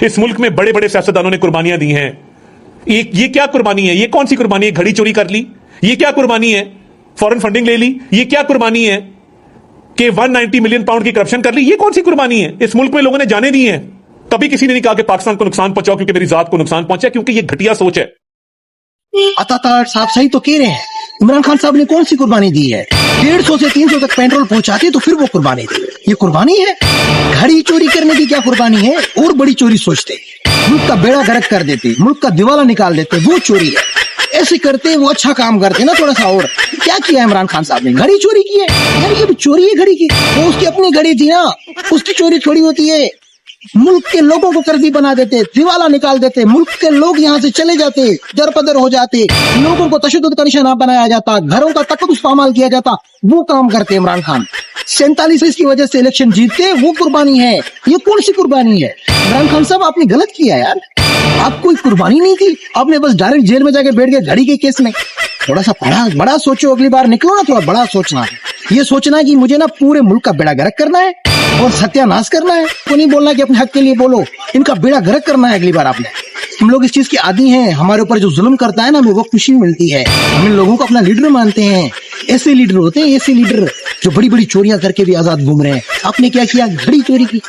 इस मुल्क में बड़े बड़े सियासतदानों ने कुर्बानियां दी हैं। ये क्या कुर्बानी है? ये कौन सी कुर्बानी है? घड़ी चोरी कर ली, ये क्या कुर्बानी है? फॉरेन फंडिंग ले ली, ये क्या कुर्बानी है? कि 190 मिलियन पाउंड की करप्शन कर ली, ये कौन सी कुर्बानी है? इस मुल्क में लोगों ने जाने दी हैं, तभी किसी ने नहीं कहा कि पाकिस्तान को नुकसान पहुंचाओ क्योंकि मेरी जात को नुकसान पहुंचा, क्योंकि ये घटिया सोच है। अतातार साहब सही तो कह रहे हैं। इमरान खान साहब ने कौन सी कुर्बानी दी है? 150 से 300 तक पेट्रोल पहुंचाते तो फिर वो कुर्बानी दी। ये कुर्बानी है? घड़ी चोरी करने की क्या कुर्बानी है? और बड़ी चोरी सोचते, मुल्क का बेड़ा गर्क कर देते, मुल्क का दिवाला निकाल देते, वो चोरी है। ऐसे करते वो अच्छा काम करते ना थोड़ा सा। और क्या किया इमरान खान साहब ने? घड़ी चोरी की है यार, ये भी चोरी है घड़ी की। वो उसकी अपनी घड़ी थी ना, उसकी चोरी थोड़ी होती है। मुल्क के लोगों को कर्जी बना देते, दिवाला निकाल देते, मुल्क के लोग यहाँ से चले जाते, दरपदर हो जाते, लोगों को तशद्दुद का निशाना बनाया जाता, घरों का तकद्दुस पामाल किया जाता। वो काम करते इमरान खान। 47 की वजह से इलेक्शन जीतते, वो कुर्बानी है। ये कौन सी कुर्बानी है? इमरान खान साहब आपने गलत किया यार, आप कोई कुर्बानी नहीं थी, आपने बस डायरेक्ट जेल में जाके बैठ गए घड़ी के केस में। थोड़ा सा बड़ा सोचो, अगली बार निकलो ना, थोड़ा बड़ा सोचना। ये सोचना है कि मुझे ना पूरे मुल्क का बेड़ा गर्क करना है और सत्यानाश करना है। को नहीं बोलना कि अपने हक के लिए बोलो, इनका बेड़ा गर्क करना है अगली बार आपने। हम लोग इस चीज के आदी हैं, हमारे ऊपर जो जुल्म करता है ना, हमें वो खुशी मिलती है। हम इन लोगों को अपना लीडर मानते हैं। ऐसे लीडर होते हैं, ऐसे लीडर जो बड़ी बड़ी चोरियां करके भी आजाद घूम रहे हैं। आपने क्या किया? घड़ी चोरी की।